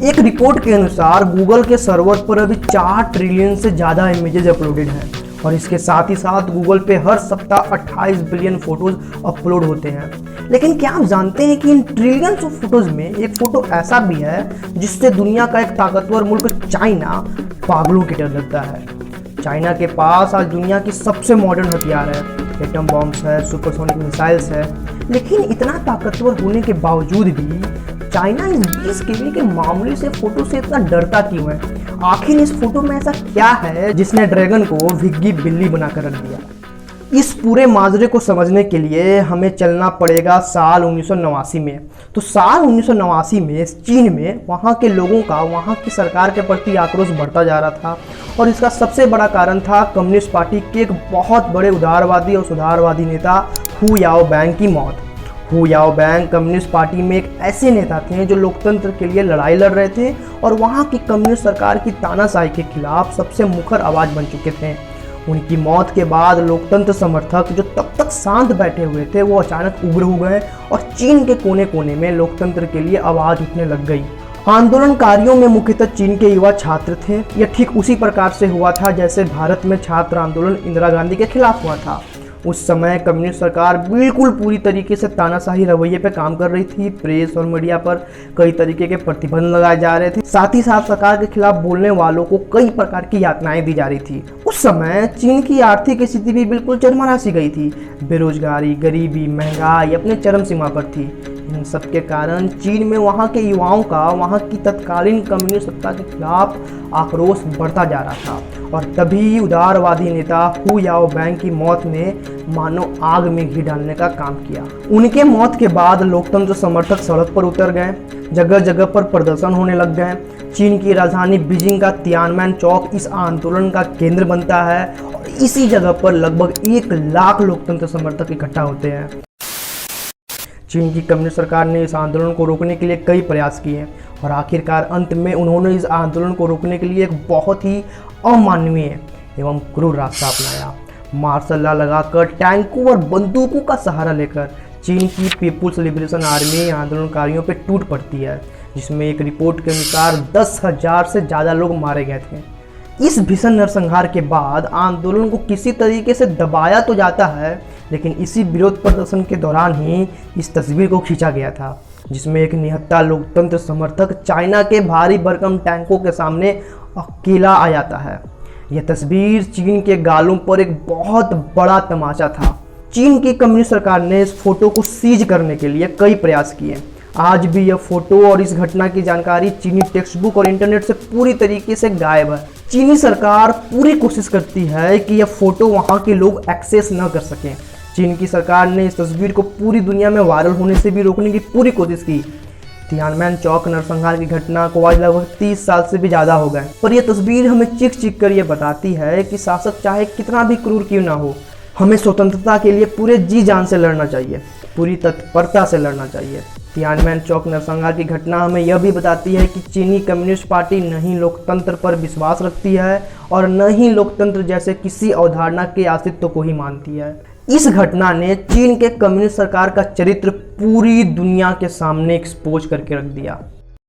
एक रिपोर्ट के अनुसार गूगल के सर्वर पर अभी 4 ट्रिलियन से ज़्यादा इमेजेस अपलोडेड हैं और इसके साथ ही साथ गूगल पे हर सप्ताह 28 बिलियन फोटोज अपलोड होते हैं। लेकिन क्या आप जानते हैं कि इन ट्रिलियंस ऑफ फोटोज में एक फोटो ऐसा भी है जिससे दुनिया का एक ताकतवर मुल्क चाइना पागलों की तरह लगता है। चाइना के पास आज दुनिया की सबसे मॉडर्न हथियार है, एटम बॉम्ब्स है, सुपरसोनिक मिसाइल्स है। लेकिन इतना ताकतवर होने के बावजूद भी चाइना इस 20 केबी के मामले से फोटो से इतना डरता क्यों है? आखिर इस फोटो में ऐसा क्या है जिसने ड्रैगन को भिग्गी बिल्ली बनाकर रख दिया? इस पूरे माजरे को समझने के लिए हमें चलना पड़ेगा साल 1989 में। तो साल 1989 में चीन में वहाँ के लोगों का वहाँ की सरकार के प्रति आक्रोश बढ़ता जा रहा था और इसका सबसे बड़ा कारण था कम्युनिस्ट पार्टी के एक बहुत बड़े उदारवादी और सुधारवादी नेता हु याओबैंग की मौत। हु याओबैंग कम्युनिस्ट पार्टी में एक ऐसे नेता थे जो लोकतंत्र के लिए लड़ाई लड़ रहे थे और वहाँ की कम्युनिस्ट सरकार की तानाशाही के खिलाफ सबसे मुखर आवाज़ बन चुके थे। उनकी मौत के बाद लोकतंत्र समर्थक जो तब तक शांत बैठे हुए थे वो अचानक उग्र हो गए और चीन के कोने कोने में लोकतंत्र के लिए आवाज़ उठने लग गई। आंदोलनकारियों में मुख्यतः चीन के युवा छात्र थे। यह ठीक उसी प्रकार से हुआ था जैसे भारत में छात्र आंदोलन इंदिरा गांधी के खिलाफ हुआ था। उस समय कम्युनिस्ट सरकार बिल्कुल पूरी तरीके से तानाशाही रवैये पे काम कर रही थी। प्रेस और मीडिया पर कई तरीके के प्रतिबंध लगाए जा रहे थे। साथ ही साथ सरकार के खिलाफ बोलने वालों को कई प्रकार की यातनाएं दी जा रही थी। उस समय चीन की आर्थिक स्थिति भी बिल्कुल चरमरा सी गई थी। बेरोजगारी, गरीबी, महंगाई अपने चरम सीमा पर थी। इन सबके कारण चीन में वहाँ के युवाओं का वहाँ की तत्कालीन कम्युनिस्ट सत्ता के खिलाफ आक्रोश बढ़ता जा रहा था और तभी उदारवादी नेता हु याओबैंग की मौत ने मानो आग में घी डालने का काम किया। उनके मौत के बाद लोकतंत्र समर्थक सड़क पर उतर गए, जगह जगह पर प्रदर्शन होने लग गए। चीन की राजधानी बीजिंग का तियानमेन चौक इस आंदोलन का केंद्र बनता है और इसी जगह पर लगभग 1 लाख लोकतंत्र समर्थक इकट्ठा होते हैं। चीन की कम्युनिस्ट सरकार ने इस आंदोलन को रोकने के लिए कई प्रयास किए और आखिरकार अंत में उन्होंने इस आंदोलन को रोकने के लिए एक बहुत ही अमानवीय एवं क्रूर रास्ता अपनाया। मार्शल लॉ लगाकर टैंकों और बंदूकों का सहारा लेकर चीन की पीपुल्स लिबरेशन आर्मी आंदोलनकारियों पर टूट पड़ती है, जिसमें एक रिपोर्ट के अनुसार 10,000 से ज़्यादा लोग मारे गए थे। इस भीषण नरसंहार के बाद आंदोलन को किसी तरीके से दबाया तो जाता है, लेकिन इसी विरोध प्रदर्शन के दौरान ही इस तस्वीर को खींचा गया था जिसमें एक निहत्था लोकतंत्र समर्थक चाइना के भारी भरकम टैंकों के सामने अकेला आ जाता है। यह तस्वीर चीन के गालों पर एक बहुत बड़ा तमाचा था। चीन की कम्युनिस्ट सरकार ने इस फोटो को सीज करने के लिए कई प्रयास किए। आज भी यह फोटो और इस घटना की जानकारी चीनी टेक्स्ट बुक और इंटरनेट से पूरी तरीके से गायब है। चीनी सरकार पूरी कोशिश करती है कि यह फोटो वहाँ के लोग एक्सेस न कर सकें। चीन की सरकार ने इस तस्वीर को पूरी दुनिया में वायरल होने से भी रोकने की पूरी कोशिश की। तियानमेन चौक नरसंहार की घटना को आज लगभग 30 साल से भी ज़्यादा हो गए, पर यह तस्वीर हमें चीख कर यह बताती है कि शासक चाहे कितना भी क्रूर क्यों ना हो, हमें स्वतंत्रता के लिए पूरे जी जान से लड़ना चाहिए, पूरी तत्परता से लड़ना चाहिए। तियानमेन चौक नरसंहार की घटना हमें यह भी बताती है कि चीनी कम्युनिस्ट पार्टी न ही लोकतंत्र पर विश्वास रखती है और न ही लोकतंत्र जैसे किसी अवधारणा के अस्तित्व को ही मानती है। इस घटना ने चीन के कम्युनिस्ट सरकार का चरित्र पूरी दुनिया के सामने एक्सपोज करके रख दिया।